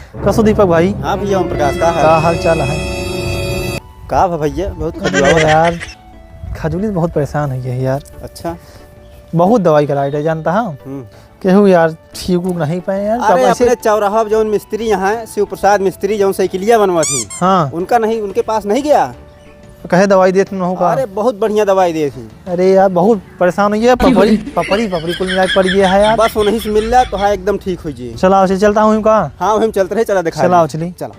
कसो दीपक भाई। हाँ भैया ओम प्रकाश का हाल चाल है? का भैया बहुत यार खजूली बहुत परेशान है यार। अच्छा बहुत दवाई कराई है जानता हूँ केहू यार ठीक नहीं पाए यार। अरे अपने चौराहा जो मिस्त्री यहाँ है शिव प्रसाद मिस्त्री जो साइकिलिया बनवा थी हाँ उनका नहीं उनके पास नहीं गया कहे दवाई देते न होगा। अरे बहुत बढ़िया दवाई दी थी। अरे यार बहुत परेशान हुई है पपड़ी पपड़ी पपड़ी कुल मिला पड़ गया है यार। बस वो नहीं से मिल रहा तो हाँ एकदम ठीक हो जी। चला चलता हूँ कहाँ? हाँ वही चलते रहे चला दिखा चलाओ चली चला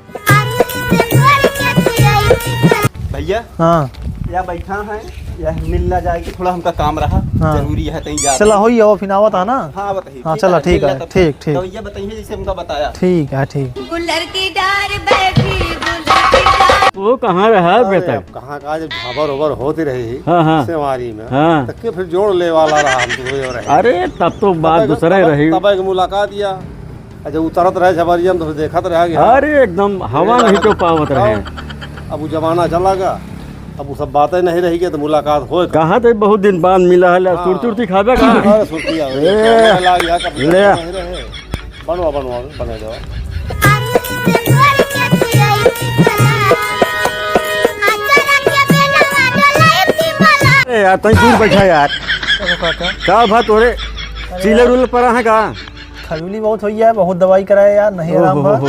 भैया। हाँ या बैठा है या मिलना जाएगी थोड़ा हमका काम रहा। हाँ। जरूरी है कहीं जा चला हो जाओ फिर आवत आना। हाँ बताइए। हाँ चला ठीक है ठीक ठीक तो ये बताइए जैसे हमका बताया ठीक है ठीक। वो कहाँ रहा बेटा? कहाँ का जब झाबर ओबर होती रही हाँ सेवारी में हाँ। तक के फिर जोड़ ले वाला रहा हम तो रहे। अरे तब तो बात दूसरा ही रही। तब एक मुलाकात या जब उतरत रहे झबरिया में तो देखत रह गया। अरे एकदम हवा नहीं तो पावत रहे। अब वो जमाना चला गया अब वो सब बातें नहीं रही तो मुलाकात हो कहाँ थे बहुत दिन बाद मिला है। सुरती खाबे कहाँ? ले बनवा बनवा बने दो। यार तई दूर बैठा यार का भा तोरे चिलर उल पड़ा है का? खजूली बहुत हुई है बहुत दवाई कराए यार नहीं आराम बा।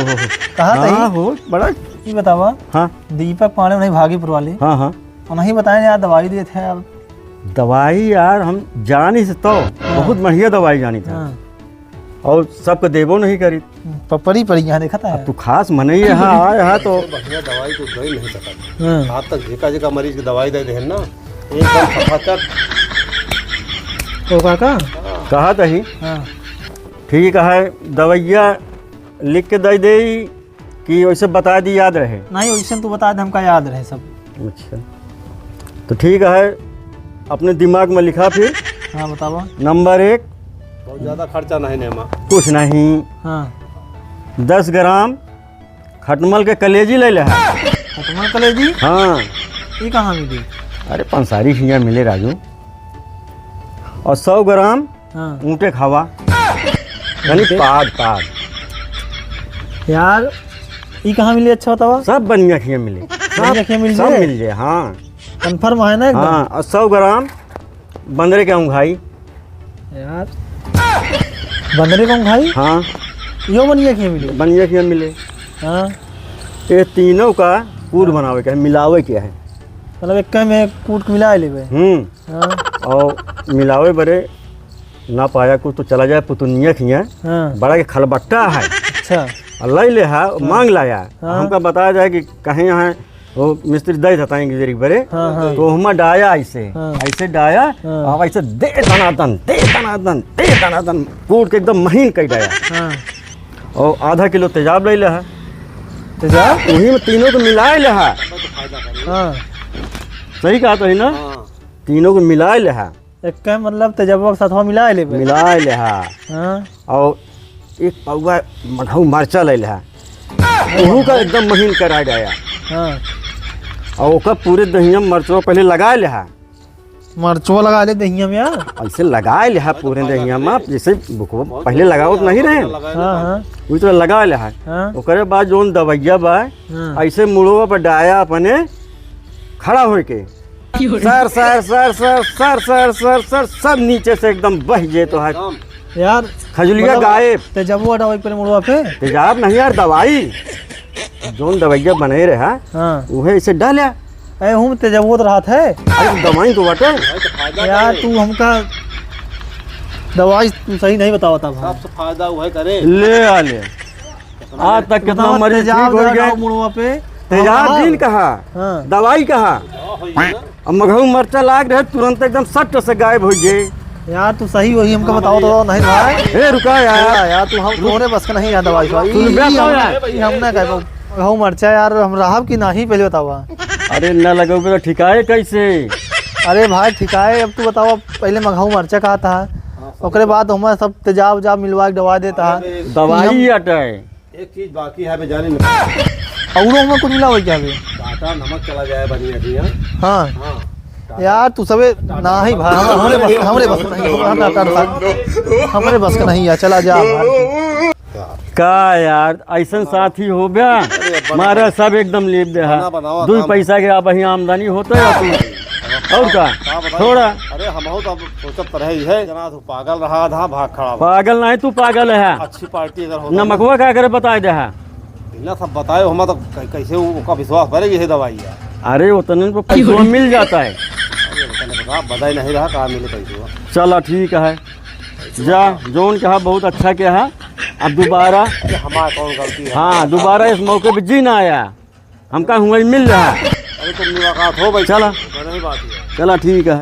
कहाँ हाँ हो बड़ा ये बतावा। हाँ दीपक पांडे नहीं भागीपुर वाले हाँ हाँ और नहीं बताए यार दवाई दिए थे अब। दवाई यार हम जानी से तो बहुत बढ़िया दवाई जानी था और सबको देवो नहीं करी। पपड़ी पड़ी यहाँ देखा था। तू खास मन ही यहाँ आया है तो बढ़िया दवाई तो दे नहीं सकता। आज तक झिका झिका मरीज की दवाई दे दे ना एकदम सफाचट। तो काका कहा तही हाँ ठीक है दवाइया लिख के दे दे कि वैसे बता दी याद रहे? नहीं वैसे तू बता दे हमका याद रहे सब। अच्छा तो ठीक है अपने दिमाग में लिखा फिर। हाँ बतावा। नंबर 1 बहुत ज्यादा खर्चा नहीं नेमा कुछ नहीं। हाँ 10 ग्राम खटमल के कलेजी ले ले। खटमल कलेजी? हाँ ये कहाँ मिली? अरे पंसारी खिया मिले राजू। और 100 ग्राम हाँ ऊँटे खावा यानी पाद पाद। यार ये कहाँ मिली अच्छा बतावा। सब बढ़िया खिया मिले बढ़िया खिया मिल सब जाए? मिल जाए। हाँ कन्फर्म है ना एकदम? हाँ और 100 ग्राम बंदरे के ऊँघाई। यार बंदरे को खाई? हाँ यो बनिया खिया मिली? बढ़िया खिया मिले। हाँ ये तीनों का कूट बनावे का है मिलावे क्या है मतलब एक में कूट के मिला लेवे। हाँ और मिलावे बड़े ना पाया कुछ तो चला जाए पुतुनिया खिया। हाँ बड़ा के खलबट्टा है अच्छा अल्लाह ले है मांग लाया। हाँ। हमका बताया जाए कि कहीं यहाँ वो मिस्त्री दे देता है गुजरी बड़े हाँ हाँ तो हम डाया ऐसे हाँ। ऐसे डाया हाँ। और ऐसे दे दनादन कूट के एकदम महीन कर डाया। हाँ और आधा किलो तेजाब ले है तेजाब वही में तीनों को मिलाए ले है। हाँ सही कहा तो है ना तीनों को मिलाए ले है एक मतलब तेजाब के साथ मिला लेवे। मिलाए ले है। हाँ और एक पौवा मघऊ मरचा ले है वहू का एकदम महीन करा गया। हाँ और ओका पूरे दहिया मरचवा पहले लगा ले है। मरचो लगा ले दहिया में यार? ऐसे लगाए ले है पूरे दहिया में जैसे बुकवा पहले लगाओ तो नहीं रहे हाँ हाँ वही तो लगा ले है। हाँ ओकरे बाद जोन दवैया बा हाँ ऐसे मुड़वा पर डाया अपने खड़ा हो के sir sir sir sir sir sir sir sir सब नीचे से एकदम बह जे तो है यार खजुलिया गायब। तेजाब हटाओ पर मुड़वा पे? तेजाब नहीं यार दवाई जोन दवैया बने रहे हाँ वह ऐसे डाला। अरे हूँ तेजाब तो रहा था। अरे दवाई तो बटे यार तू हमका दवाई तू सही नहीं बतावा था। सबसे फायदा वही करे ले आ ले आज तक कितना मरीज ठीक हो गए। मुड़वा पे तेजाब दिन कहा हाँ दवाई कहा अब मघऊ मरचा लाग रहे तुरंत एकदम सट से गायब हो गए। यार तू सही वही हमको बताओ तो नहीं भाई। ए रुका यार यार तू हम तोरे बस का नहीं है दवाई सुन बे तो यार। हमने कह गहूँ मरचा यार हम राहब की नहीं पहले बतावा। अरे न लगोगे तो ठिकाए कैसे? अरे भाई ठिकाए अब तू बताओ पहले मघऊ मरचा कहा था ओकरे बाद हमें सब तेजाब उजाब मिलवा के दवा देता है। दवाई अटे एक चीज बाकी है जाने और हमें कुछ मिला हो क्या अभी? आटा नमक चला जाए बढ़िया। हाँ हाँ यार तू सबे ना ही भाई हमरे बस नहीं हमरे बस का नहीं यार चला जा। का यार ऐसा साथी हो गया मारा सब एकदम लेप दे है बनावा, दो काम- पैसा के आप ही आमदनी होता है तू और का बताइए। थोड़ा अरे हम हो तो अब सोचत रहे ही है जना तो पागल रहा था भाग खड़ा हुआ। पागल नहीं तू पागल है अच्छी पार्टी अगर होता नमकवा क्या करे बता दे है ना सब बताए हम तो कैसे उसका विश्वास करेगी ये दवाई है। अरे उतने को पैसा मिल जाता है अरे बताने बता बताई नहीं रहा कहाँ मिले पैसे। चलो ठीक है जा जोन कहा बहुत अच्छा क्या है अब दोबारा हमारा कौन गलती है। हाँ दोबारा इस मौके पे जी ना आया हमका हुआ मिल रहा है अरे तुम मुलाकात हो भाई चला नहीं बात है। चला ठीक है